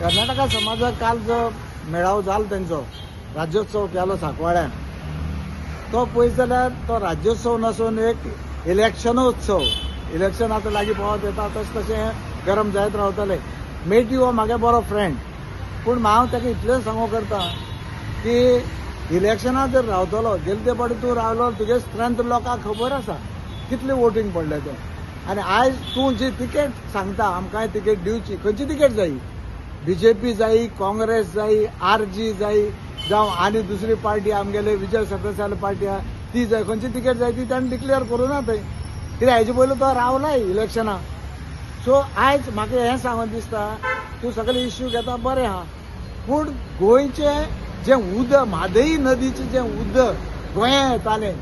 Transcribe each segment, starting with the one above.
कर्नाटका समाजाक काल जो मेळावो जालो तेंचो राज्योत्सव केलो सांकवाळ्यान, तो पळयत जाल्यार तो राज्योत्सव नसून एक इलेक्शनोत्सव. इलेक्शन आतां लागीं पावत येता तशें तशें गरम जायत रावतलें. मेटी हो म्हागे बरो फ्रेंड, पूण हांव ताका इतलें सांगू करता की इलेक्शनात जर रावतलो, गेले ते फावटी तूं रावलो, तुगे स्ट्रेंथ लोकांक खबर आसा कितलें वोटींग पडलें तें. आनी आयज तूं जी तिकेट सांगता आमकां तिकेट दिवची, खंयची तिकेट जायी? बीजेपी जायी, काँग्रेस जायी, आरजी जायी, जावं आनी दुसरी पार्टी आमगेले विजय सकसेल पार्टी आहा ती जाय. खंयची तिकेट जाय ती ताणें डिक्लेअर करूं ना थंय. कित्याक हेजे पयलीं तो रावलाय इलेक्शनाक. सो आयज म्हाका हें सांगून दिसता, तूं सगळे इश्यू घेता बरें आहा, पूण गोंयचें जें उदक, म्हादई नदीचें जें उदक गोंयां येतालें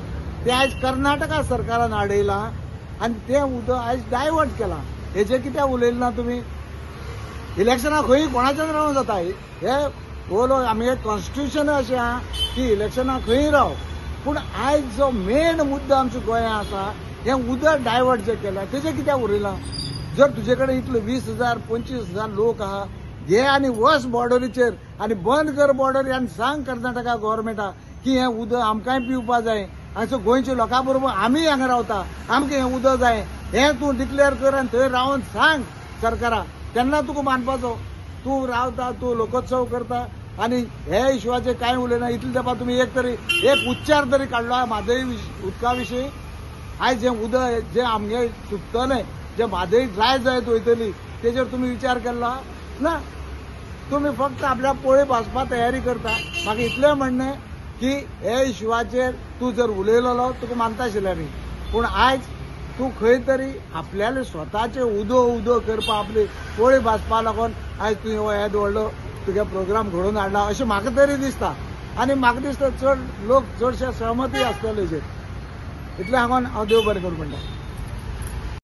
तें आयज कर्नाटका सरकारान आडयलां आनी तें उदक आयज डायवर्ट केलां. हेजें कित्याक उलयलें ना तुमी? इलेक्शनाक खंय कोणाच्यान रावूं जाता. हे ओलो आमगे कॉन्स्टिट्यूशन अशें आहा की इलेक्शनाक खंय राव, पूण आयज जो मेन मुद्दो आमच्या गोंयांत आसा हें उदक डायवर्ट जें केलां तेजें कित्याक उरयलां? जर तुजे कडेन इतले 20,000 25,000 लोक आहा, घे आनी वच बॉर्डरीचेर आनी बंद कर बॉर्डरी आनी सांग कर्नाटका गव्हर्मेंटाक की हें उदक आमकांय पिवपा जाय. आनी गोंयच्या लोकां बरोबर आमी हांगा रावता, आमकां हें उदक जाय, हें तूं डिक्लेअर कर आनी थंय रावन सांग सरकाराक. तेन्ना तुका मानपाचो. तूं रावता, तूं लोकोत्सव करता आनी हे इश्यूवाचेर कांय उलयना. इतले तेंपा तुमी एक उच्चार तरी काडलो म्हादई उदका विशीं? आयज जें उदक जें आमगे सुकतलें, जें म्हादई ड्राय जायत वयतली, तेजेर तुमी विचार केल्लो ना. तुमी फक्त आपल्या पोळी भाजपा तयारी करता. म्हाका इतलें म्हणणें की हे इश्यूवाचेर तूं जर उलयलो तुका मानता आशिल्लें न्ही, पूण आयज तूं खंय तरी आपल्याले स्वताचे उदो करपा, आपली पोळी भाजपा लागून आयज तुवें हो येद व्हडलो तुगे प्रोग्राम घडोवन हाडला अशें म्हाका तरी दिसता. आनी म्हाका दिसता चडशे सहमती आसतले हेजेर. इतलें सांगून हांव देव बरें करूं म्हणटा.